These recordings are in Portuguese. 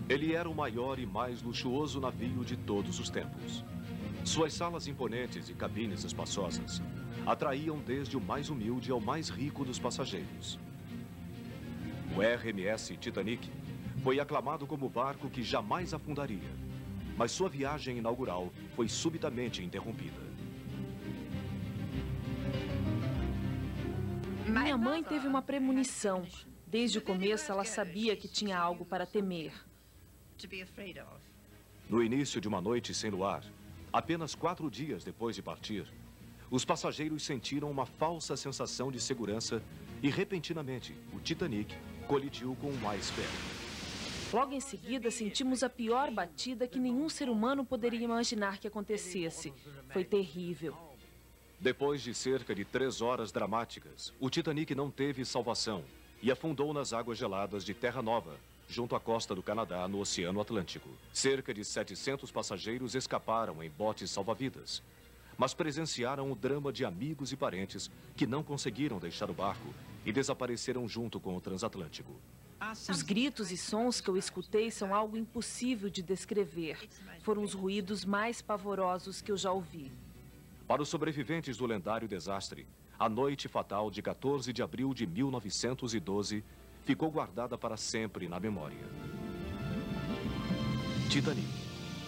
Ele era o maior e mais luxuoso navio de todos os tempos. Suas salas imponentes e cabines espaçosas atraíam desde o mais humilde ao mais rico dos passageiros. O RMS Titanic foi aclamado como o barco que jamais afundaria, mas sua viagem inaugural foi subitamente interrompida. Minha mãe teve uma premonição. Desde o começo, ela sabia que tinha algo para temer. No início de uma noite sem luar, apenas 4 dias depois de partir, os passageiros sentiram uma falsa sensação de segurança e, repentinamente, o Titanic colidiu com um iceberg. Logo em seguida, sentimos a pior batida que nenhum ser humano poderia imaginar que acontecesse. Foi terrível. Depois de cerca de 3 horas dramáticas, o Titanic não teve salvação e afundou nas águas geladas de Terra Nova, junto à costa do Canadá, no Oceano Atlântico. Cerca de 700 passageiros escaparam em botes salva-vidas, mas presenciaram o drama de amigos e parentes que não conseguiram deixar o barco e desapareceram junto com o transatlântico. Os gritos e sons que eu escutei são algo impossível de descrever. Foram os ruídos mais pavorosos que eu já ouvi. Para os sobreviventes do lendário desastre, a noite fatal de 14 de abril de 1912 ficou guardada para sempre na memória. Titanic,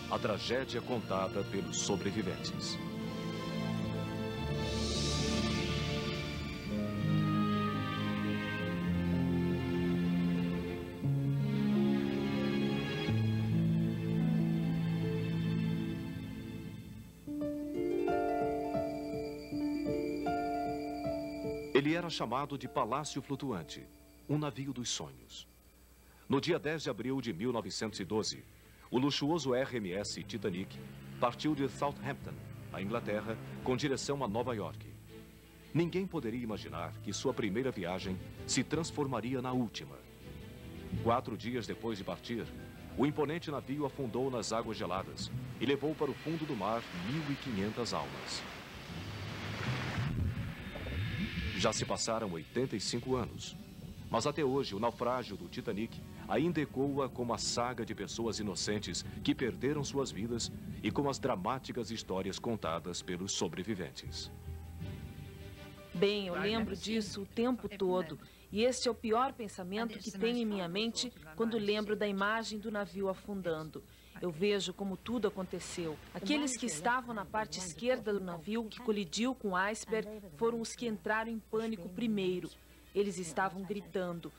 a tragédia contada pelos sobreviventes. Ele era chamado de Palácio Flutuante, um navio dos sonhos. No dia 10 de abril de 1912, o luxuoso RMS Titanic partiu de Southampton, a Inglaterra, com direção a Nova York. Ninguém poderia imaginar que sua primeira viagem se transformaria na última. 4 dias depois de partir, o imponente navio afundou nas águas geladas e levou para o fundo do mar 1.500 almas. Já se passaram 85 anos, mas até hoje o naufrágio do Titanic ainda ecoa como a saga de pessoas inocentes que perderam suas vidas e como as dramáticas histórias contadas pelos sobreviventes. Bem, eu lembro disso o tempo todo. E este é o pior pensamento que tenho em minha mente quando lembro da imagem do navio afundando. Eu vejo como tudo aconteceu. Aqueles que estavam na parte esquerda do navio que colidiu com o iceberg foram os que entraram em pânico primeiro. Eles estavam gritando.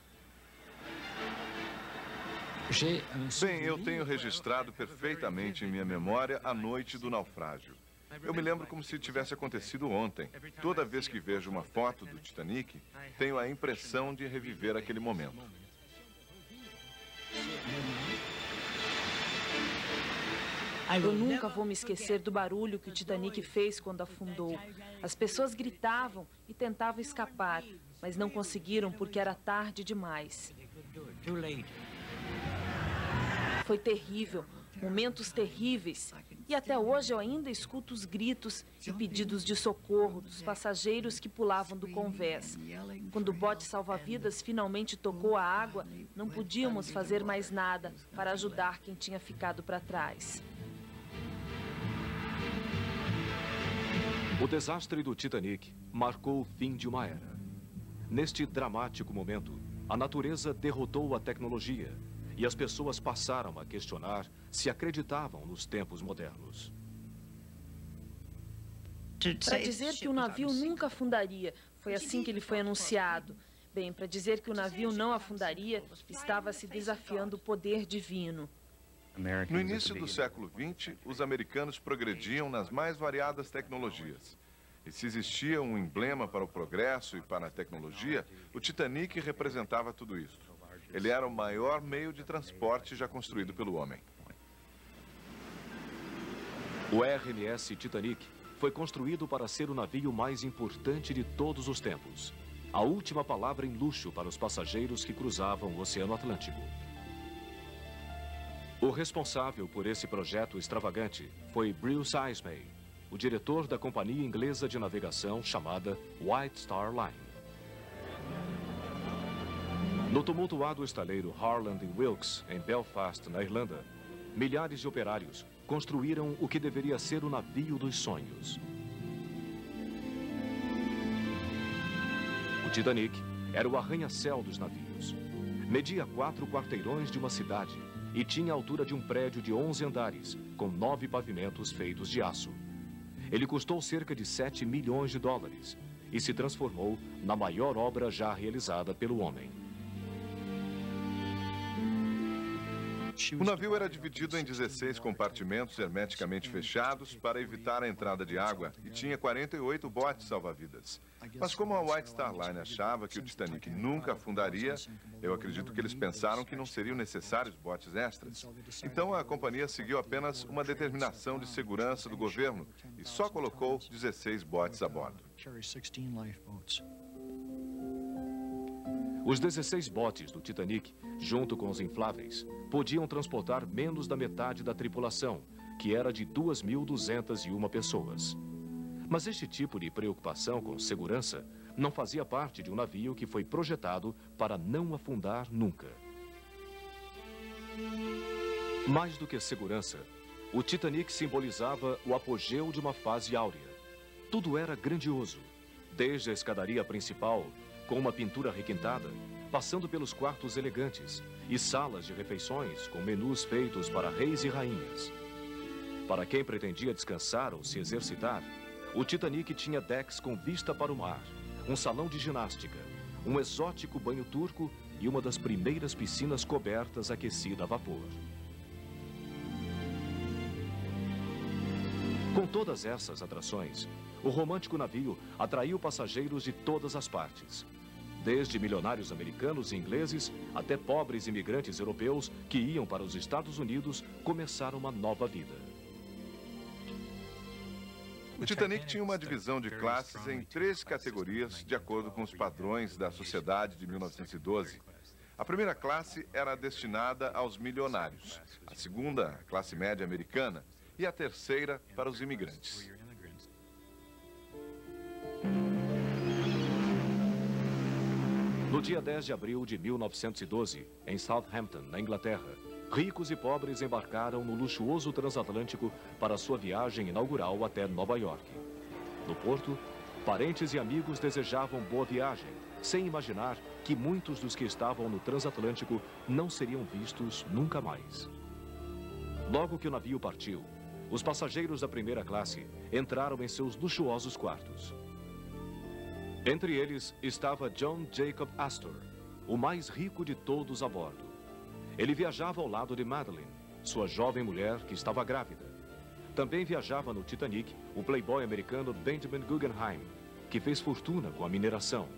Bem, eu tenho registrado perfeitamente em minha memória a noite do naufrágio. Eu me lembro como se tivesse acontecido ontem. Toda vez que vejo uma foto do Titanic, tenho a impressão de reviver aquele momento. Eu nunca vou me esquecer do barulho que o Titanic fez quando afundou. As pessoas gritavam e tentavam escapar, mas não conseguiram porque era tarde demais. Foi terrível, momentos terríveis. E até hoje eu ainda escuto os gritos e pedidos de socorro dos passageiros que pulavam do convés. Quando o bote salva-vidas finalmente tocou a água, não podíamos fazer mais nada para ajudar quem tinha ficado para trás. O desastre do Titanic marcou o fim de uma era. Neste dramático momento, a natureza derrotou a tecnologia e as pessoas passaram a questionar se acreditavam nos tempos modernos. Para dizer que o navio nunca afundaria, foi assim que ele foi anunciado. Bem, para dizer que o navio não afundaria, estava se desafiando o poder divino. No início do século XX, os americanos progrediam nas mais variadas tecnologias. E se existia um emblema para o progresso e para a tecnologia, o Titanic representava tudo isso. Ele era o maior meio de transporte já construído pelo homem. O RMS Titanic foi construído para ser o navio mais importante de todos os tempos. A última palavra em luxo para os passageiros que cruzavam o Oceano Atlântico. O responsável por esse projeto extravagante foi Bruce Ismay, o diretor da companhia inglesa de navegação chamada White Star Line. No tumultuado estaleiro Harland Wilkes, em Belfast, na Irlanda, milhares de operários construíram o que deveria ser o navio dos sonhos. O Titanic era o arranha-céu dos navios. Media 4 quarteirões de uma cidade e tinha a altura de um prédio de 11 andares, com 9 pavimentos feitos de aço. Ele custou cerca de 7 milhões de dólares e se transformou na maior obra já realizada pelo homem. O navio era dividido em 16 compartimentos hermeticamente fechados para evitar a entrada de água e tinha 48 botes salva-vidas. Mas como a White Star Line achava que o Titanic nunca afundaria, eu acredito que eles pensaram que não seriam necessários botes extras. Então a companhia seguiu apenas uma determinação de segurança do governo e só colocou 16 botes a bordo. Os 16 botes do Titanic, junto com os infláveis, podiam transportar menos da metade da tripulação, que era de 2.201 pessoas. Mas este tipo de preocupação com segurança não fazia parte de um navio que foi projetado para não afundar nunca. Mais do que segurança, o Titanic simbolizava o apogeu de uma fase áurea. Tudo era grandioso, desde a escadaria principal, com uma pintura requintada, passando pelos quartos elegantes e salas de refeições com menus feitos para reis e rainhas. Para quem pretendia descansar ou se exercitar, o Titanic tinha decks com vista para o mar, um salão de ginástica, um exótico banho turco e uma das primeiras piscinas cobertas aquecida a vapor. Com todas essas atrações, o romântico navio atraiu passageiros de todas as partes. Desde milionários americanos e ingleses até pobres imigrantes europeus que iam para os Estados Unidos começar uma nova vida. O Titanic tinha uma divisão de classes em 13 categorias, de acordo com os padrões da sociedade de 1912. A primeira classe era destinada aos milionários, a segunda, a classe média americana, e a terceira para os imigrantes. No dia 10 de abril de 1912, em Southampton, na Inglaterra, ricos e pobres embarcaram no luxuoso transatlântico para sua viagem inaugural até Nova York. No porto, parentes e amigos desejavam boa viagem, sem imaginar que muitos dos que estavam no transatlântico não seriam vistos nunca mais. Logo que o navio partiu, os passageiros da primeira classe entraram em seus luxuosos quartos. Entre eles estava John Jacob Astor, o mais rico de todos a bordo. Ele viajava ao lado de Madeline, sua jovem mulher que estava grávida. Também viajava no Titanic o playboy americano Benjamin Guggenheim, que fez fortuna com a mineração.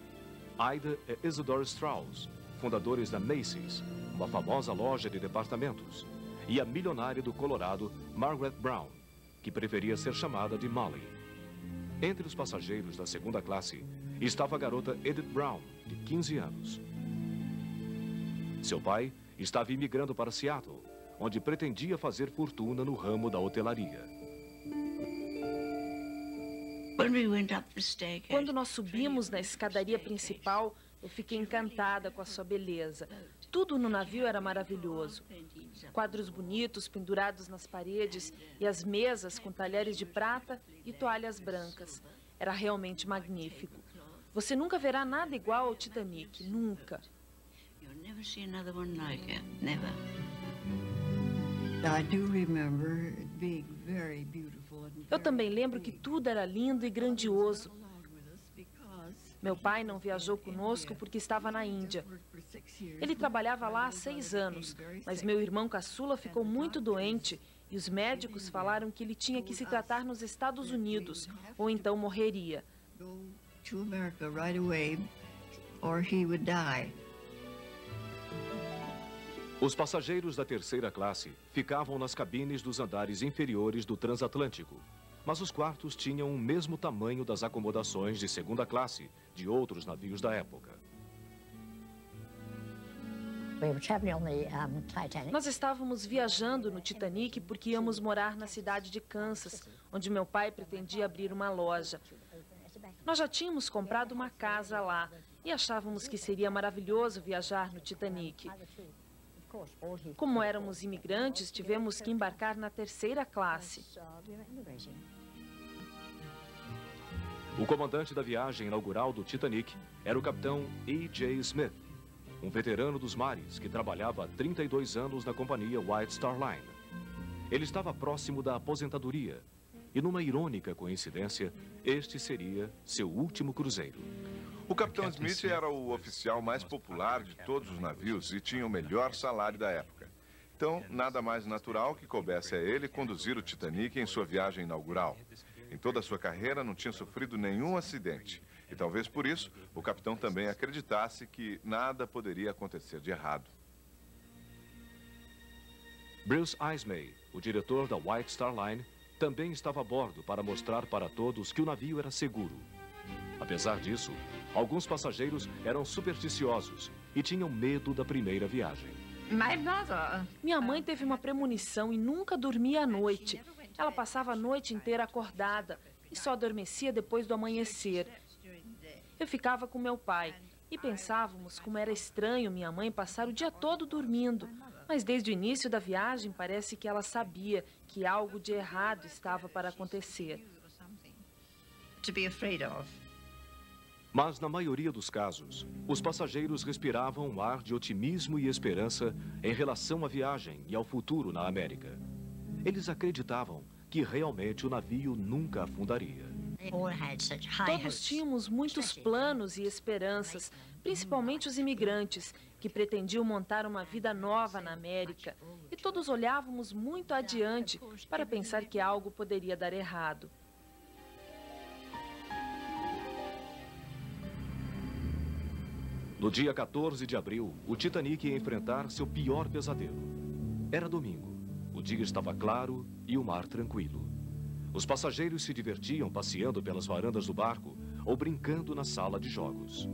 Ida e Isidore Strauss, fundadores da Macy's, uma famosa loja de departamentos. E a milionária do Colorado, Margaret Brown, que preferia ser chamada de Molly. Entre os passageiros da segunda classe estava a garota Edith Brown, de 15 anos. Seu pai estava imigrando para Seattle, onde pretendia fazer fortuna no ramo da hotelaria. Quando nós subimos na escadaria principal, eu fiquei encantada com a sua beleza. Tudo no navio era maravilhoso. Quadros bonitos pendurados nas paredes e as mesas com talheres de prata e toalhas brancas. Era realmente magnífico. Você nunca verá nada igual ao Titanic, nunca. Eu também lembro que tudo era lindo e grandioso. Meu pai não viajou conosco porque estava na Índia. Ele trabalhava lá há 6 anos, mas meu irmão caçula ficou muito doente e os médicos falaram que ele tinha que se tratar nos Estados Unidos, ou então morreria. Os passageiros da terceira classe ficavam nas cabines dos andares inferiores do transatlântico, mas os quartos tinham o mesmo tamanho das acomodações de segunda classe de outros navios da época. Nós estávamos viajando no Titanic porque íamos morar na cidade de Kansas, onde meu pai pretendia abrir uma loja. Nós já tínhamos comprado uma casa lá e achávamos que seria maravilhoso viajar no Titanic. Como éramos imigrantes, tivemos que embarcar na terceira classe. O comandante da viagem inaugural do Titanic era o capitão E.J. Smith, um veterano dos mares que trabalhava há 32 anos na companhia White Star Line. Ele estava próximo da aposentadoria e, numa irônica coincidência, este seria seu último cruzeiro. O capitão Smith era o oficial mais popular de todos os navios e tinha o melhor salário da época. Então, nada mais natural que coubesse a ele conduzir o Titanic em sua viagem inaugural. Em toda a sua carreira não tinha sofrido nenhum acidente. E talvez por isso, o capitão também acreditasse que nada poderia acontecer de errado. Bruce Ismay, o diretor da White Star Line, também estava a bordo para mostrar para todos que o navio era seguro. Apesar disso, alguns passageiros eram supersticiosos e tinham medo da primeira viagem. Minha mãe teve uma premonição e nunca dormia à noite. Ela passava a noite inteira acordada e só adormecia depois do amanhecer. Eu ficava com meu pai e pensávamos como era estranho minha mãe passar o dia todo dormindo. Mas desde o início da viagem parece que ela sabia que algo de errado estava para acontecer. Mas na maioria dos casos, os passageiros respiravam um ar de otimismo e esperança em relação à viagem e ao futuro na América. Eles acreditavam que realmente o navio nunca afundaria. Todos tínhamos muitos planos e esperanças, principalmente os imigrantes, que pretendiam montar uma vida nova na América. E todos olhávamos muito adiante para pensar que algo poderia dar errado. No dia 14 de abril, o Titanic ia enfrentar seu pior pesadelo. Era domingo, o dia estava claro e o mar tranquilo. Os passageiros se divertiam passeando pelas varandas do barco ou brincando na sala de jogos.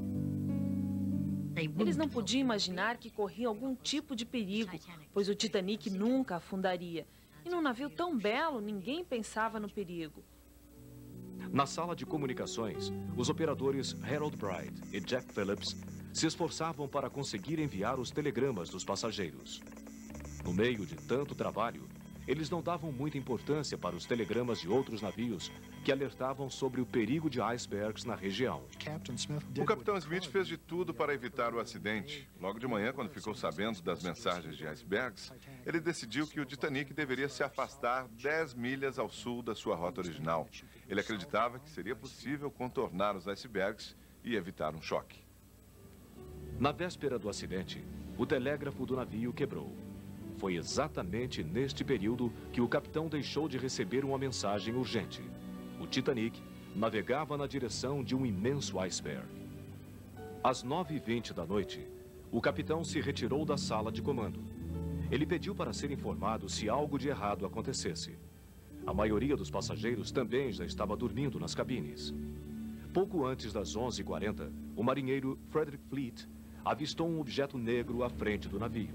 Eles não podiam imaginar que corria algum tipo de perigo, pois o Titanic nunca afundaria. E num navio tão belo, ninguém pensava no perigo. Na sala de comunicações, os operadores Harold Bright e Jack Phillips se esforçavam para conseguir enviar os telegramas dos passageiros. No meio de tanto trabalho, eles não davam muita importância para os telegramas de outros navios que alertavam sobre o perigo de icebergs na região. O capitão Smith fez de tudo para evitar o acidente. Logo de manhã, quando ficou sabendo das mensagens de icebergs, ele decidiu que o Titanic deveria se afastar 10 milhas ao sul da sua rota original. Ele acreditava que seria possível contornar os icebergs e evitar um choque. Na véspera do acidente, o telégrafo do navio quebrou. Foi exatamente neste período que o capitão deixou de receber uma mensagem urgente. O Titanic navegava na direção de um imenso iceberg. Às 9h20 da noite, o capitão se retirou da sala de comando. Ele pediu para ser informado se algo de errado acontecesse. A maioria dos passageiros também já estava dormindo nas cabines. Pouco antes das 11h40, o marinheiro Frederick Fleet avistou um objeto negro à frente do navio.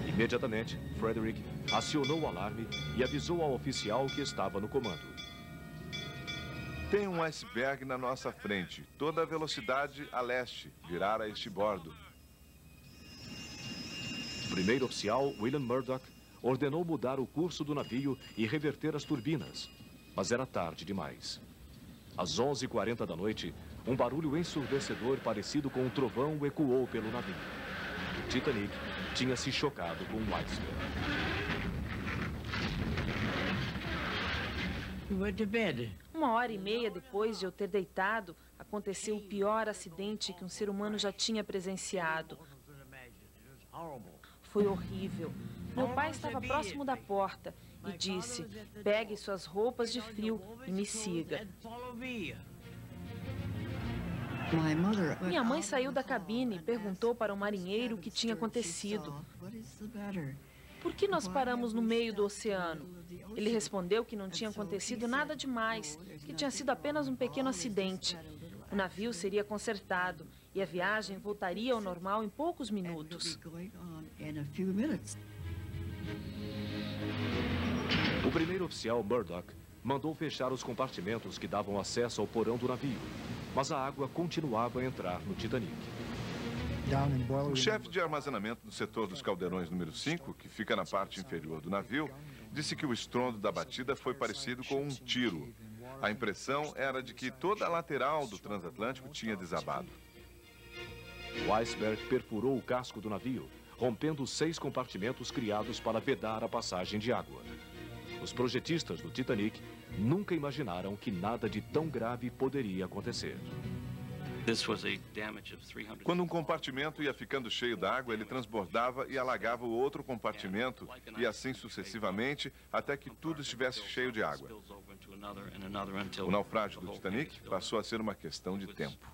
Imediatamente, Frederick acionou o alarme e avisou ao oficial que estava no comando. Tem um iceberg na nossa frente, toda a velocidade a leste, virar a este bordo. O primeiro oficial, William Murdoch, ordenou mudar o curso do navio e reverter as turbinas, mas era tarde demais. Às 11h40 da noite, um barulho ensurdecedor parecido com um trovão ecoou pelo navio. O Titanic tinha se chocado com um iceberg. Uma hora e meia depois de eu ter deitado, aconteceu o pior acidente que um ser humano já tinha presenciado. Foi horrível. Meu pai estava próximo da porta e disse: "Pegue suas roupas de frio e me siga." Minha mãe saiu da cabine e perguntou para o marinheiro o que tinha acontecido. "Por que nós paramos no meio do oceano?" Ele respondeu que não tinha acontecido nada demais, que tinha sido apenas um pequeno acidente. O navio seria consertado e a viagem voltaria ao normal em poucos minutos. O primeiro oficial, Murdoch, mandou fechar os compartimentos que davam acesso ao porão do navio, mas a água continuava a entrar no Titanic. O chefe de armazenamento do setor dos caldeirões número 5, que fica na parte inferior do navio, disse que o estrondo da batida foi parecido com um tiro. A impressão era de que toda a lateral do transatlântico tinha desabado. O iceberg perfurou o casco do navio, rompendo 6 compartimentos criados para vedar a passagem de água. Os projetistas do Titanic nunca imaginaram que nada de tão grave poderia acontecer. Quando um compartimento ia ficando cheio d'água, ele transbordava e alagava o outro compartimento, e assim sucessivamente, até que tudo estivesse cheio de água. O naufrágio do Titanic passou a ser uma questão de tempo.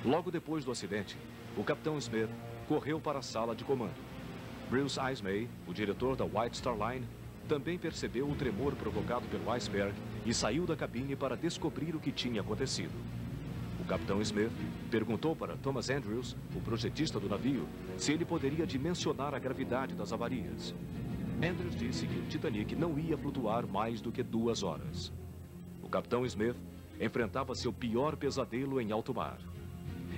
Logo depois do acidente, o capitão Smith correu para a sala de comando. Bruce Ismay, o diretor da White Star Line, também percebeu o tremor provocado pelo iceberg e saiu da cabine para descobrir o que tinha acontecido. O capitão Smith perguntou para Thomas Andrews, o projetista do navio, se ele poderia dimensionar a gravidade das avarias. Andrews disse que o Titanic não ia flutuar mais do que 2 horas. O capitão Smith enfrentava seu pior pesadelo em alto mar.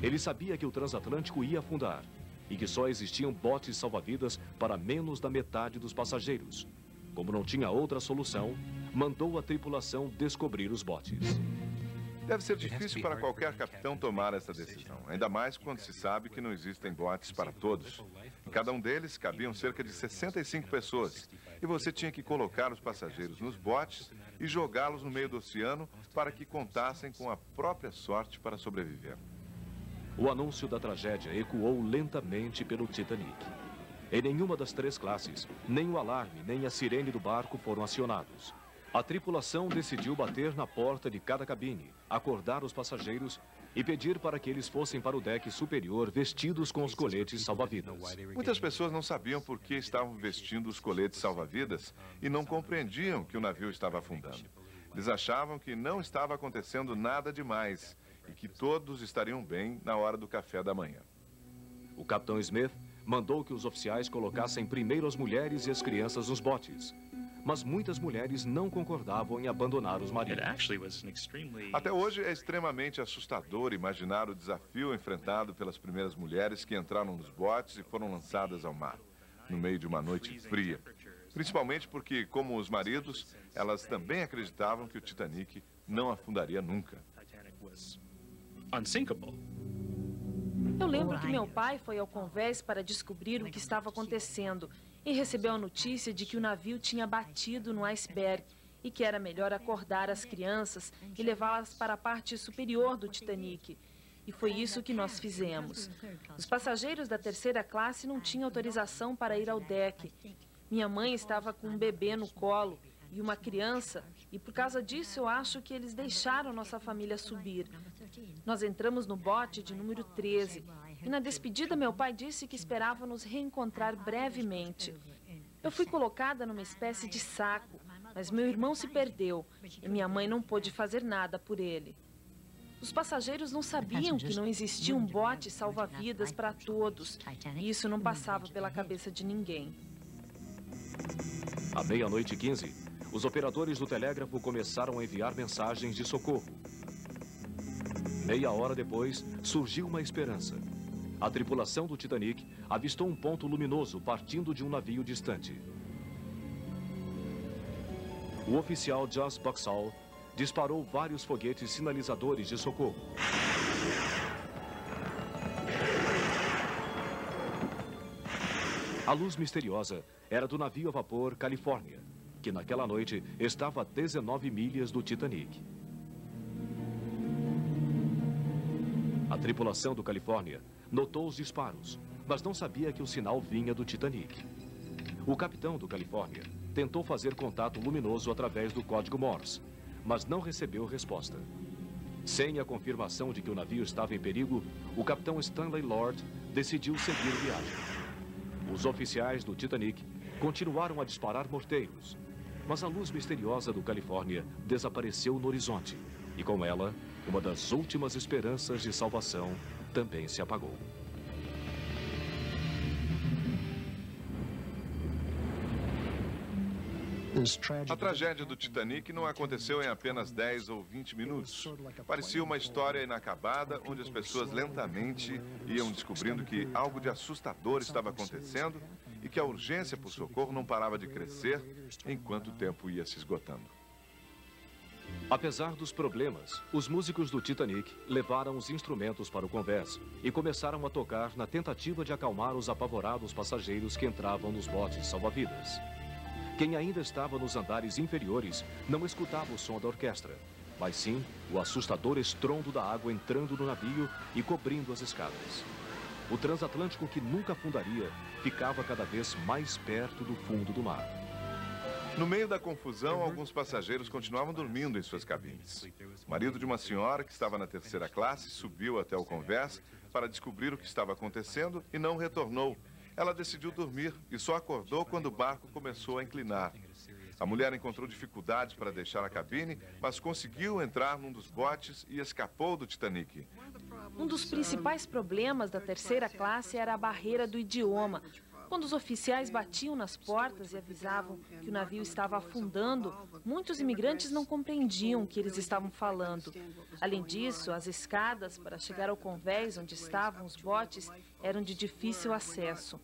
Ele sabia que o transatlântico ia afundar e que só existiam botes salva-vidas para menos da metade dos passageiros. Como não tinha outra solução, mandou a tripulação descobrir os botes. Deve ser difícil para qualquer capitão tomar essa decisão, ainda mais quando se sabe que não existem botes para todos. Em cada um deles cabiam cerca de 65 pessoas, e você tinha que colocar os passageiros nos botes e jogá-los no meio do oceano para que contassem com a própria sorte para sobreviver. O anúncio da tragédia ecoou lentamente pelo Titanic. Em nenhuma das 3 classes, nem o alarme nem a sirene do barco foram acionados. A tripulação decidiu bater na porta de cada cabine, acordar os passageiros e pedir para que eles fossem para o deck superior vestidos com os coletes salva-vidas. Muitas pessoas não sabiam por que estavam vestindo os coletes salva-vidas e não compreendiam que o navio estava afundando. Eles achavam que não estava acontecendo nada demais e que todos estariam bem na hora do café da manhã. O capitão Smith mandou que os oficiais colocassem primeiro as mulheres e as crianças nos botes. Mas muitas mulheres não concordavam em abandonar os maridos. Até hoje é extremamente assustador imaginar o desafio enfrentado pelas primeiras mulheres que entraram nos botes e foram lançadas ao mar, no meio de uma noite fria. Principalmente porque, como os maridos, elas também acreditavam que o Titanic não afundaria nunca. Eu lembro que meu pai foi ao convés para descobrir o que estava acontecendo e recebeu a notícia de que o navio tinha batido no iceberg e que era melhor acordar as crianças e levá-las para a parte superior do Titanic. E foi isso que nós fizemos. Os passageiros da 3ª classe não tinham autorização para ir ao deck. Minha mãe estava com um bebê no colo e uma criança, e por causa disso eu acho que eles deixaram nossa família subir. Nós entramos no bote de número 13 e na despedida meu pai disse que esperava nos reencontrar brevemente. Eu fui colocada numa espécie de saco, mas meu irmão se perdeu e minha mãe não pôde fazer nada por ele. Os passageiros não sabiam que não existia um bote salva-vidas para todos, e isso não passava pela cabeça de ninguém. À 00:15, os operadores do telégrafo começaram a enviar mensagens de socorro. Meia hora depois, surgiu uma esperança. A tripulação do Titanic avistou um ponto luminoso partindo de um navio distante. O oficial Joss Boxall disparou vários foguetes sinalizadores de socorro. A luz misteriosa era do navio a vapor Califórnia, que naquela noite estava a 19 milhas do Titanic. A tripulação do Califórnia notou os disparos, mas não sabia que o sinal vinha do Titanic. O capitão do Califórnia tentou fazer contato luminoso através do código Morse, mas não recebeu resposta. Sem a confirmação de que o navio estava em perigo, o capitão Stanley Lord decidiu seguir viagem. Os oficiais do Titanic continuaram a disparar morteiros, mas a luz misteriosa do Califórnia desapareceu no horizonte e, com ela, uma das últimas esperanças de salvação também se apagou. A tragédia do Titanic não aconteceu em apenas 10 ou 20 minutos. Parecia uma história inacabada, onde as pessoas lentamente iam descobrindo que algo de assustador estava acontecendo e que a urgência por socorro não parava de crescer enquanto o tempo ia se esgotando. Apesar dos problemas, os músicos do Titanic levaram os instrumentos para o convés e começaram a tocar na tentativa de acalmar os apavorados passageiros que entravam nos botes salva-vidas. Quem ainda estava nos andares inferiores não escutava o som da orquestra, mas sim o assustador estrondo da água entrando no navio e cobrindo as escadas. O transatlântico, que nunca afundaria, ficava cada vez mais perto do fundo do mar. No meio da confusão, alguns passageiros continuavam dormindo em suas cabines. O marido de uma senhora que estava na terceira classe subiu até o convés para descobrir o que estava acontecendo e não retornou. Ela decidiu dormir e só acordou quando o barco começou a inclinar. A mulher encontrou dificuldades para deixar a cabine, mas conseguiu entrar num dos botes e escapou do Titanic. Um dos principais problemas da terceira classe era a barreira do idioma. Quando os oficiais batiam nas portas e avisavam que o navio estava afundando, muitos imigrantes não compreendiam o que eles estavam falando. Além disso, as escadas para chegar ao convés onde estavam os botes eram de difícil acesso.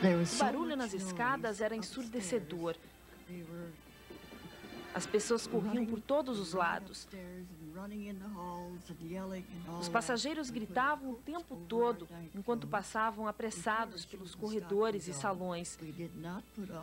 O barulho nas escadas era ensurdecedor. As pessoas corriam por todos os lados. Os passageiros gritavam o tempo todo, enquanto passavam apressados pelos corredores e salões.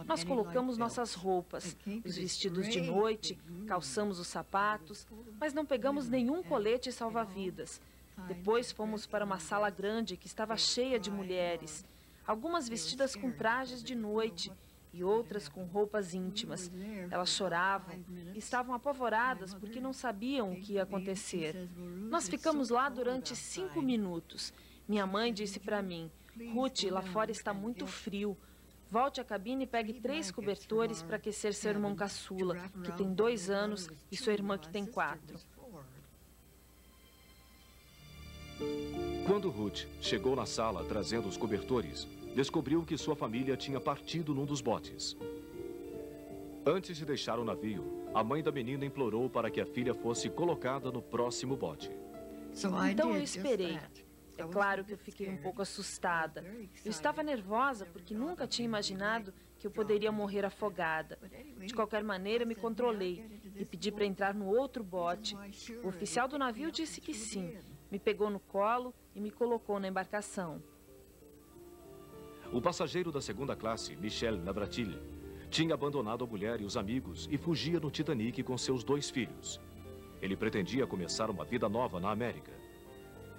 Nós colocamos nossas roupas, os vestidos de noite, calçamos os sapatos, mas não pegamos nenhum colete salva-vidas. Depois fomos para uma sala grande que estava cheia de mulheres, algumas vestidas com trajes de noite e outras com roupas íntimas. Elas choravam e estavam apavoradas porque não sabiam o que ia acontecer. Nós ficamos lá durante 5 minutos. Minha mãe disse para mim: Ruth, lá fora está muito frio. Volte à cabine e pegue 3 cobertores para aquecer seu irmão caçula, que tem 2 anos, e sua irmã, que tem 4. Quando Ruth chegou na sala trazendo os cobertores, descobriu que sua família tinha partido num dos botes. Antes de deixar o navio, a mãe da menina implorou para que a filha fosse colocada no próximo bote. Então eu esperei. É claro que eu fiquei um pouco assustada. Eu estava nervosa porque nunca tinha imaginado que eu poderia morrer afogada. De qualquer maneira, me controlei e pedi para entrar no outro bote. O oficial do navio disse que sim. Me pegou no colo e me colocou na embarcação. O passageiro da segunda classe, Michel Navratil, tinha abandonado a mulher e os amigos e fugia no Titanic com seus 2 filhos. Ele pretendia começar uma vida nova na América.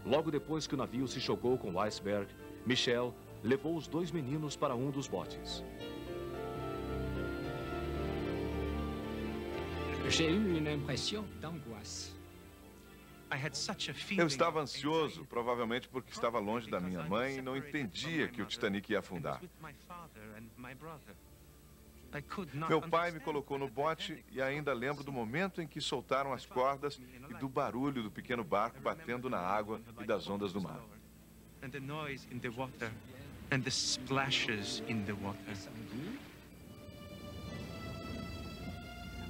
Logo depois que o navio se chocou com o iceberg, Michel levou os 2 meninos para um dos botes. Eu estava ansioso, provavelmente porque estava longe da minha mãe e não entendia que o Titanic ia afundar. Meu pai me colocou no bote e ainda lembro do momento em que soltaram as cordas e do barulho do pequeno barco batendo na água e das ondas do mar.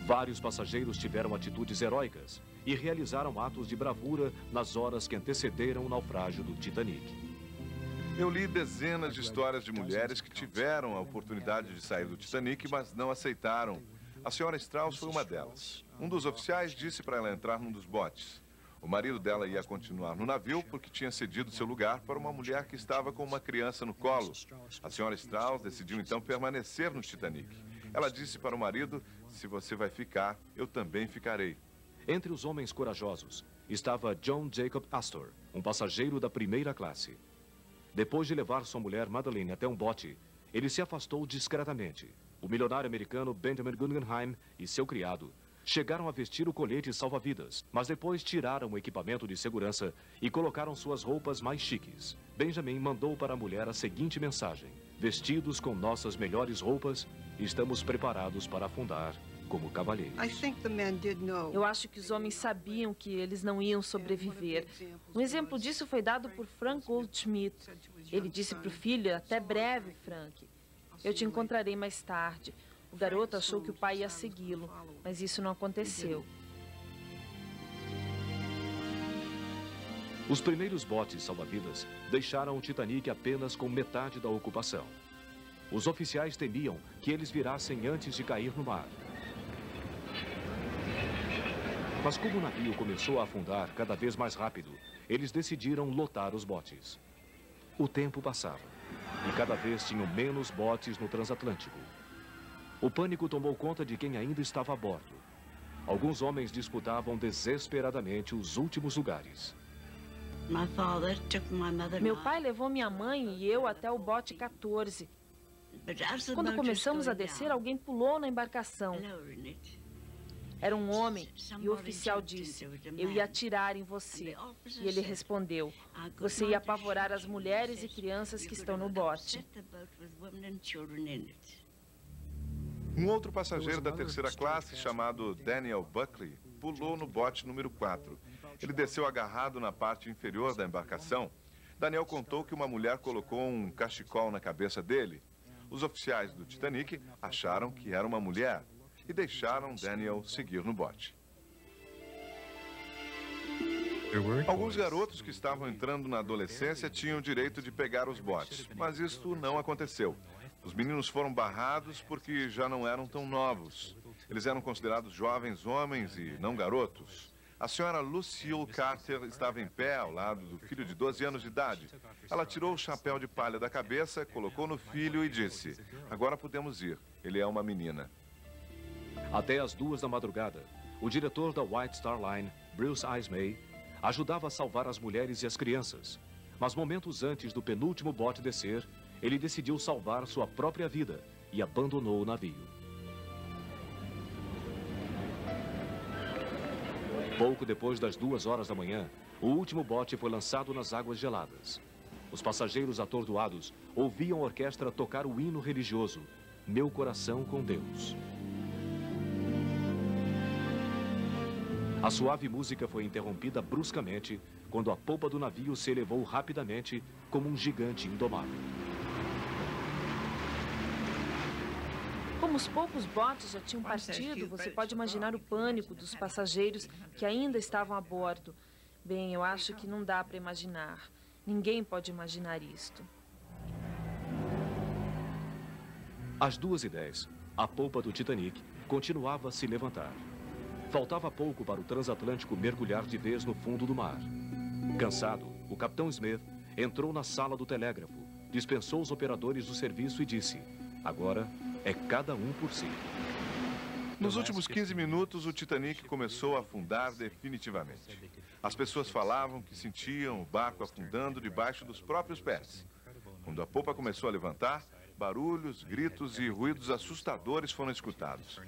Vários passageiros tiveram atitudes heróicas e realizaram atos de bravura nas horas que antecederam o naufrágio do Titanic. Eu li dezenas de histórias de mulheres que tiveram a oportunidade de sair do Titanic, mas não aceitaram. A senhora Strauss foi uma delas. Um dos oficiais disse para ela entrar num dos botes. O marido dela ia continuar no navio porque tinha cedido seu lugar para uma mulher que estava com uma criança no colo. A senhora Strauss decidiu então permanecer no Titanic. Ela disse para o marido: se você vai ficar, eu também ficarei. Entre os homens corajosos estava John Jacob Astor, um passageiro da primeira classe. Depois de levar sua mulher Madeleine até um bote, ele se afastou discretamente. O milionário americano Benjamin Guggenheim e seu criado chegaram a vestir o colete salva-vidas, mas depois tiraram o equipamento de segurança e colocaram suas roupas mais chiques. Benjamin mandou para a mulher a seguinte mensagem: vestidos com nossas melhores roupas, estamos preparados para afundar como cavalheiros. Eu acho que os homens sabiam que eles não iam sobreviver. Um exemplo disso foi dado por Frank Goldschmidt. Ele disse para o filho: até breve, Frank. Eu te encontrarei mais tarde. O garoto achou que o pai ia segui-lo, mas isso não aconteceu. Os primeiros botes salva-vidas deixaram o Titanic apenas com metade da ocupação. Os oficiais temiam que eles virassem antes de cair no mar. Mas como o navio começou a afundar cada vez mais rápido, eles decidiram lotar os botes. O tempo passava e cada vez tinham menos botes no transatlântico. O pânico tomou conta de quem ainda estava a bordo. Alguns homens disputavam desesperadamente os últimos lugares. Meu pai levou minha mãe e eu até o bote 14. Quando começamos a descer, alguém pulou na embarcação. Era um homem e o oficial disse: eu ia atirar em você. E ele respondeu: você ia apavorar as mulheres e crianças que estão no bote. Um outro passageiro da terceira classe, chamado Daniel Buckley, pulou no bote número 4. Ele desceu agarrado na parte inferior da embarcação. Daniel contou que uma mulher colocou um cachecol na cabeça dele. Os oficiais do Titanic acharam que era uma mulher e deixaram Daniel seguir no bote. Alguns garotos que estavam entrando na adolescência tinham o direito de pegar os botes, mas isto não aconteceu. Os meninos foram barrados porque já não eram tão novos. Eles eram considerados jovens homens e não garotos. A senhora Lucille Carter estava em pé ao lado do filho de 12 anos de idade. Ela tirou o chapéu de palha da cabeça, colocou no filho e disse: agora podemos ir, ele é uma menina. Até às 2 da madrugada, o diretor da White Star Line, Bruce Ismay, ajudava a salvar as mulheres e as crianças. Mas momentos antes do penúltimo bote descer, ele decidiu salvar sua própria vida e abandonou o navio. Pouco depois das 2 horas da manhã, o último bote foi lançado nas águas geladas. Os passageiros atordoados ouviam a orquestra tocar o hino religioso, Meu Coração com Deus. A suave música foi interrompida bruscamente quando a polpa do navio se elevou rapidamente como um gigante indomável. Como os poucos botes já tinham partido, você pode imaginar o pânico dos passageiros que ainda estavam a bordo. Bem, eu acho que não dá para imaginar. Ninguém pode imaginar isto. Às 2h10, a polpa do Titanic continuava a se levantar. Faltava pouco para o transatlântico mergulhar de vez no fundo do mar. Cansado, o capitão Smith entrou na sala do telégrafo, dispensou os operadores do serviço e disse: agora é cada um por si. Nos últimos 15 minutos, o Titanic começou a afundar definitivamente. As pessoas falavam que sentiam o barco afundando debaixo dos próprios pés. Quando a polpa começou a levantar, barulhos, gritos e ruídos assustadores foram escutados.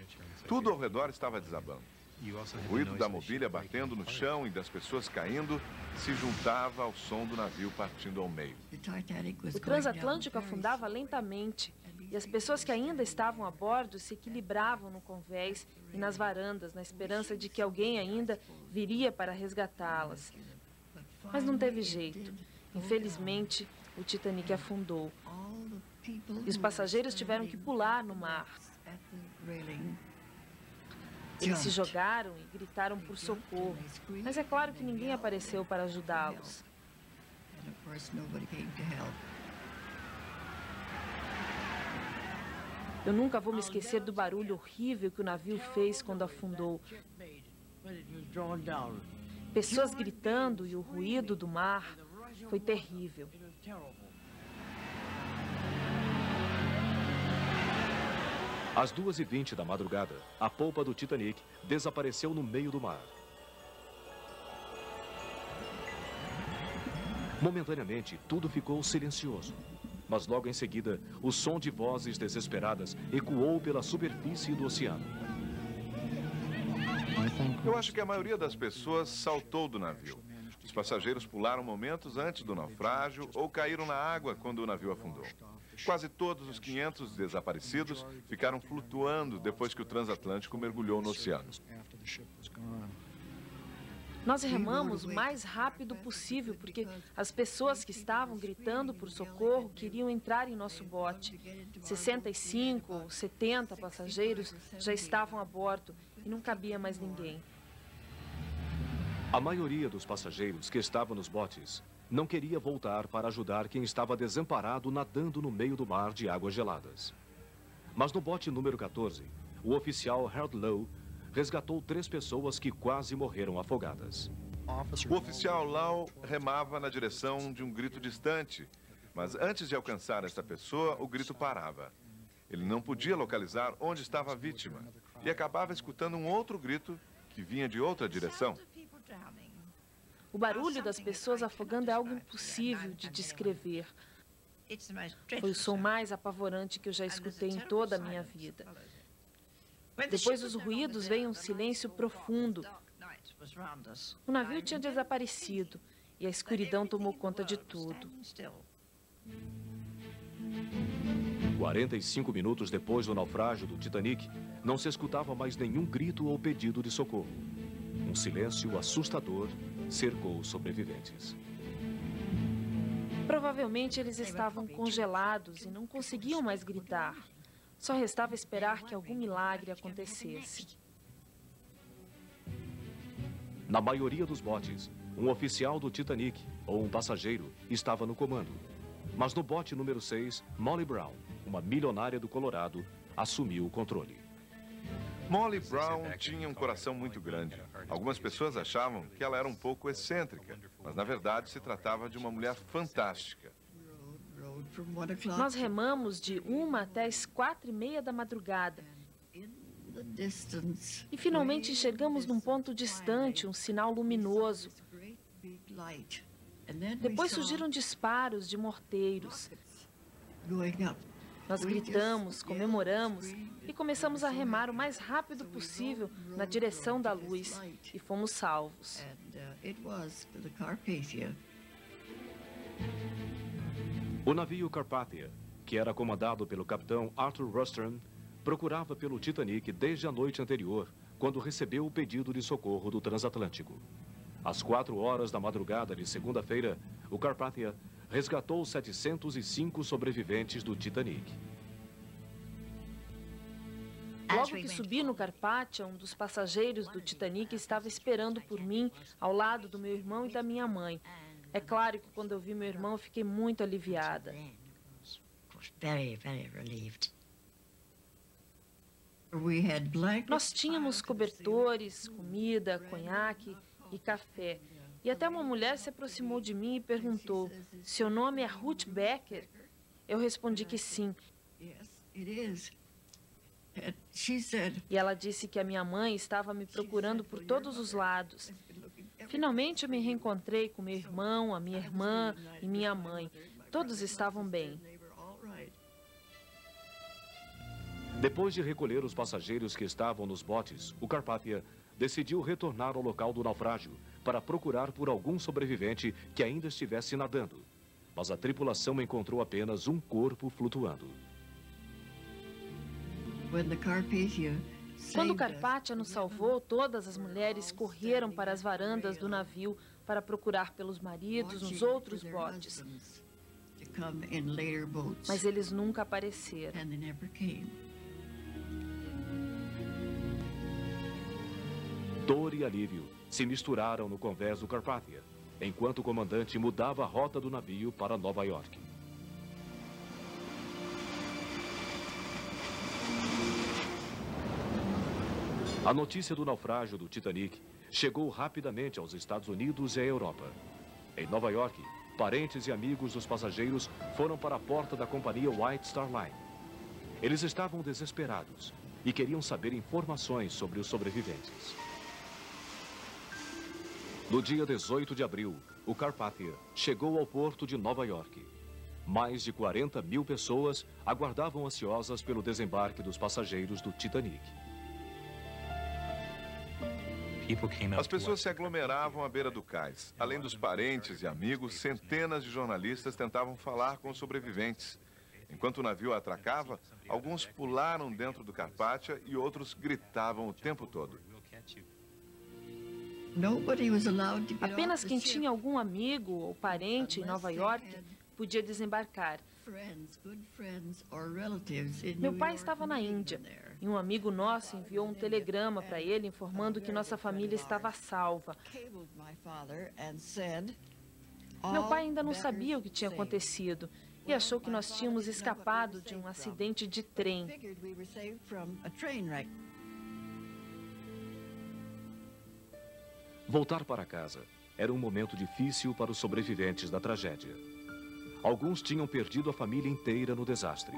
Tudo ao redor estava desabando. O ruído da mobília batendo no chão e das pessoas caindo se juntava ao som do navio partindo ao meio. O transatlântico afundava lentamente e as pessoas que ainda estavam a bordo se equilibravam no convés e nas varandas, na esperança de que alguém ainda viria para resgatá-las. Mas não teve jeito. Infelizmente, o Titanic afundou. E os passageiros tiveram que pular no mar. Eles se jogaram e gritaram por socorro, mas é claro que ninguém apareceu para ajudá-los. Eu nunca vou me esquecer do barulho horrível que o navio fez quando afundou. Pessoas gritando e o ruído do mar foi terrível. Às 2h20 da madrugada, a polpa do Titanic desapareceu no meio do mar. Momentaneamente, tudo ficou silencioso. Mas logo em seguida, o som de vozes desesperadas ecoou pela superfície do oceano. Eu acho que a maioria das pessoas saltou do navio. Os passageiros pularam momentos antes do naufrágio ou caíram na água quando o navio afundou. Quase todos os 500 desaparecidos ficaram flutuando depois que o transatlântico mergulhou no oceano. Nós remamos o mais rápido possível porque as pessoas que estavam gritando por socorro queriam entrar em nosso bote. 65 ou 70 passageiros já estavam a bordo e não cabia mais ninguém. A maioria dos passageiros que estavam nos botes não queria voltar para ajudar quem estava desamparado nadando no meio do mar de águas geladas. Mas no bote número 14, o oficial Harold Lowe resgatou 3 pessoas que quase morreram afogadas. O oficial Lau remava na direção de um grito distante, mas antes de alcançar esta pessoa, o grito parava. Ele não podia localizar onde estava a vítima e acabava escutando um outro grito que vinha de outra direção. O barulho das pessoas afogando é algo impossível de descrever. Foi o som mais apavorante que eu já escutei em toda a minha vida. Depois dos ruídos veio um silêncio profundo. O navio tinha desaparecido e a escuridão tomou conta de tudo. 45 minutos depois do naufrágio do Titanic, não se escutava mais nenhum grito ou pedido de socorro. Um silêncio assustador cercou os sobreviventes. Provavelmente eles estavam congelados e não conseguiam mais gritar. Só restava esperar que algum milagre acontecesse. Na maioria dos botes, um oficial do Titanic ou um passageiro estava no comando. Mas no bote número 6, Molly Brown, uma milionária do Colorado, assumiu o controle. Molly Brown tinha um coração muito grande. Algumas pessoas achavam que ela era um pouco excêntrica, mas na verdade se tratava de uma mulher fantástica. Nós remamos de 1 até as 4:30 da madrugada. E finalmente chegamos num ponto distante, um sinal luminoso. Depois surgiram disparos de morteiros. Nós gritamos, comemoramos e começamos a remar o mais rápido possível na direção da luz e fomos salvos. O navio Carpathia, que era comandado pelo capitão Arthur Rostron, procurava pelo Titanic desde a noite anterior, quando recebeu o pedido de socorro do transatlântico. Às 4 horas da madrugada de segunda-feira, o Carpathia resgatou 705 sobreviventes do Titanic. Logo que subi no Carpathia, um dos passageiros do Titanic estava esperando por mim ao lado do meu irmão e da minha mãe. É claro que quando eu vi meu irmão, eu fiquei muito aliviada. Nós tínhamos cobertores, comida, conhaque e café. E até uma mulher se aproximou de mim e perguntou: "Seu nome é Ruth Becker?" Eu respondi que sim. E ela disse que a minha mãe estava me procurando por todos os lados. Finalmente eu me reencontrei com meu irmão, a minha irmã e minha mãe. Todos estavam bem. Depois de recolher os passageiros que estavam nos botes, o Carpathia decidiu retornar ao local do naufrágio para procurar por algum sobrevivente que ainda estivesse nadando. Mas a tripulação encontrou apenas um corpo flutuando. Quando o Carpathia nos salvou, todas as mulheres correram para as varandas do navio para procurar pelos maridos nos outros botes. Mas eles nunca apareceram. Dor e alívio se misturaram no convés do Carpathia, enquanto o comandante mudava a rota do navio para Nova York. A notícia do naufrágio do Titanic chegou rapidamente aos Estados Unidos e à Europa. Em Nova York, parentes e amigos dos passageiros foram para a porta da companhia White Star Line. Eles estavam desesperados e queriam saber informações sobre os sobreviventes. No dia 18 de abril, o Carpathia chegou ao porto de Nova York. Mais de 40 mil pessoas aguardavam ansiosas pelo desembarque dos passageiros do Titanic. As pessoas se aglomeravam à beira do cais. Além dos parentes e amigos, centenas de jornalistas tentavam falar com os sobreviventes. Enquanto o navio atracava, alguns pularam dentro do Carpathia e outros gritavam o tempo todo. Apenas quem tinha algum amigo ou parente em Nova York podia desembarcar. Meu pai estava na Índia e um amigo nosso enviou um telegrama para ele informando que nossa família estava salva. Meu pai ainda não sabia o que tinha acontecido e achou que nós tínhamos escapado de um acidente de trem. Voltar para casa era um momento difícil para os sobreviventes da tragédia. Alguns tinham perdido a família inteira no desastre.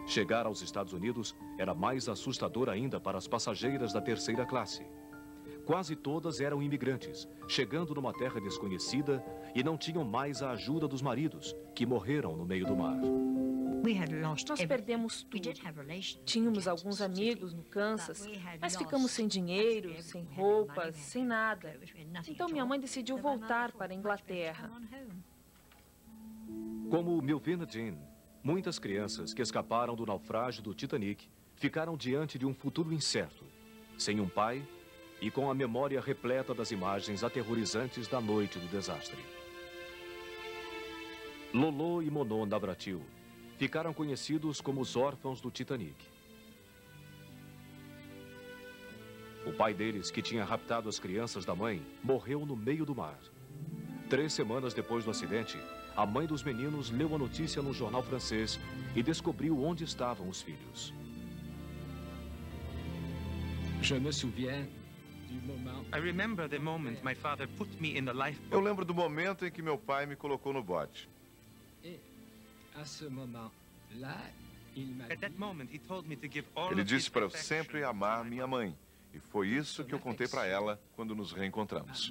Chegar aos Estados Unidos era mais assustador ainda para as passageiras da terceira classe. Quase todas eram imigrantes, chegando numa terra desconhecida e não tinham mais a ajuda dos maridos, que morreram no meio do mar. Nós perdemos tudo. Tínhamos alguns amigos no Kansas, mas ficamos sem dinheiro, sem roupas, sem nada. Então minha mãe decidiu voltar para a Inglaterra. Como Milvina Jean, muitas crianças que escaparam do naufrágio do Titanic ficaram diante de um futuro incerto, sem um pai e com a memória repleta das imagens aterrorizantes da noite do desastre. Lolo e Mono Navratil ficaram conhecidos como os órfãos do Titanic. O pai deles, que tinha raptado as crianças da mãe, morreu no meio do mar. 3 semanas depois do acidente, a mãe dos meninos leu a notícia no jornal francês e descobriu onde estavam os filhos. Eu lembro do momento em que meu pai me colocou no bote. Ele disse para eu sempre amar minha mãe. E foi isso que eu contei para ela quando nos reencontramos.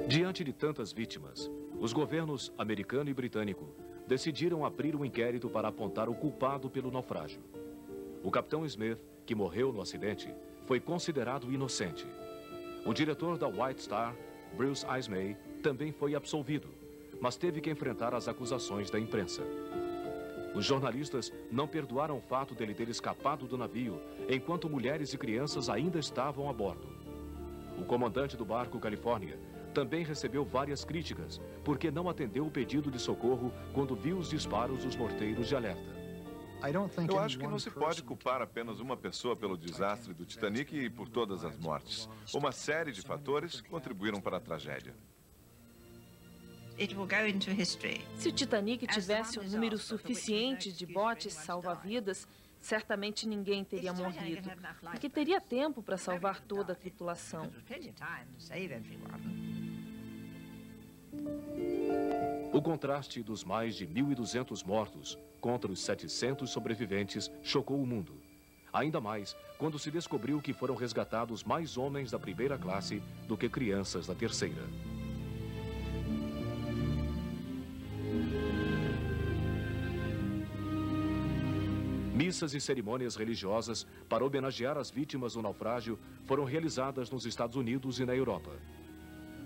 Diante de tantas vítimas, os governos americano e britânico decidiram abrir um inquérito para apontar o culpado pelo naufrágio. O capitão Smith, que morreu no acidente, foi considerado inocente. O diretor da White Star, Bruce Ismay, também foi absolvido, mas teve que enfrentar as acusações da imprensa. Os jornalistas não perdoaram o fato dele ter escapado do navio enquanto mulheres e crianças ainda estavam a bordo. O comandante do barco Califórnia também recebeu várias críticas porque não atendeu o pedido de socorro quando viu os disparos dos morteiros de alerta. Eu acho que não se pode culpar apenas uma pessoa pelo desastre do Titanic e por todas as mortes. Uma série de fatores contribuíram para a tragédia. Se o Titanic tivesse um número suficiente de botes salva-vidas, certamente ninguém teria morrido, porque teria tempo para salvar toda a tripulação. O contraste dos mais de 1.200 mortos contra os 700 sobreviventes chocou o mundo. Ainda mais quando se descobriu que foram resgatados mais homens da primeira classe do que crianças da terceira. Missas e cerimônias religiosas para homenagear as vítimas do naufrágio foram realizadas nos Estados Unidos e na Europa.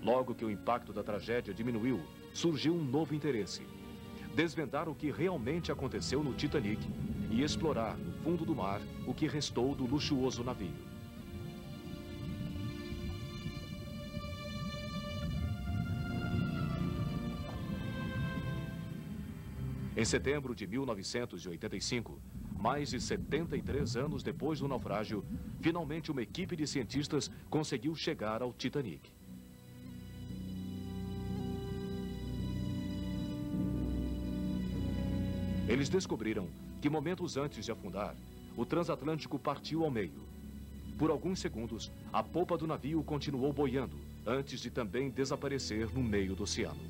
Logo que o impacto da tragédia diminuiu, surgiu um novo interesse: desvendar o que realmente aconteceu no Titanic e explorar no fundo do mar o que restou do luxuoso navio. Em setembro de 1985, mais de 73 anos depois do naufrágio, finalmente uma equipe de cientistas conseguiu chegar ao Titanic. Eles descobriram que momentos antes de afundar, o transatlântico partiu ao meio. Por alguns segundos, a polpa do navio continuou boiando, antes de também desaparecer no meio do oceano.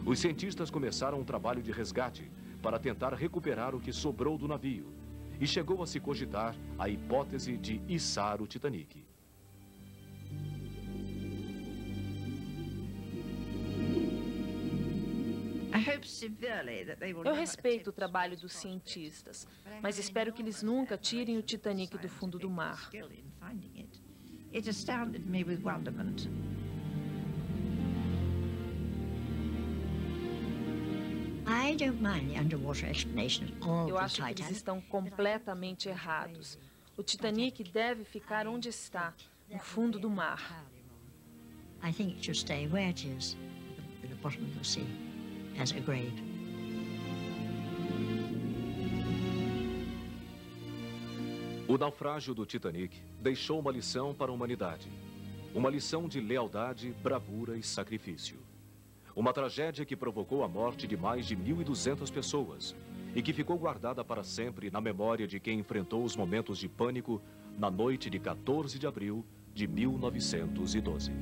Os cientistas começaram um trabalho de resgate para tentar recuperar o que sobrou do navio, e chegou a se cogitar a hipótese de içar o Titanic. Eu respeito o trabalho dos cientistas, mas espero que eles nunca tirem o Titanic do fundo do mar. It astounded me with wonderment. Eu acho que eles estão completamente errados. O Titanic deve ficar onde está, no fundo do mar. I think it should stay where it is, at the bottom of the sea, as a grave. O naufrágio do Titanic deixou uma lição para a humanidade. Uma lição de lealdade, bravura e sacrifício. Uma tragédia que provocou a morte de mais de 1.200 pessoas e que ficou guardada para sempre na memória de quem enfrentou os momentos de pânico na noite de 14 de abril de 1912.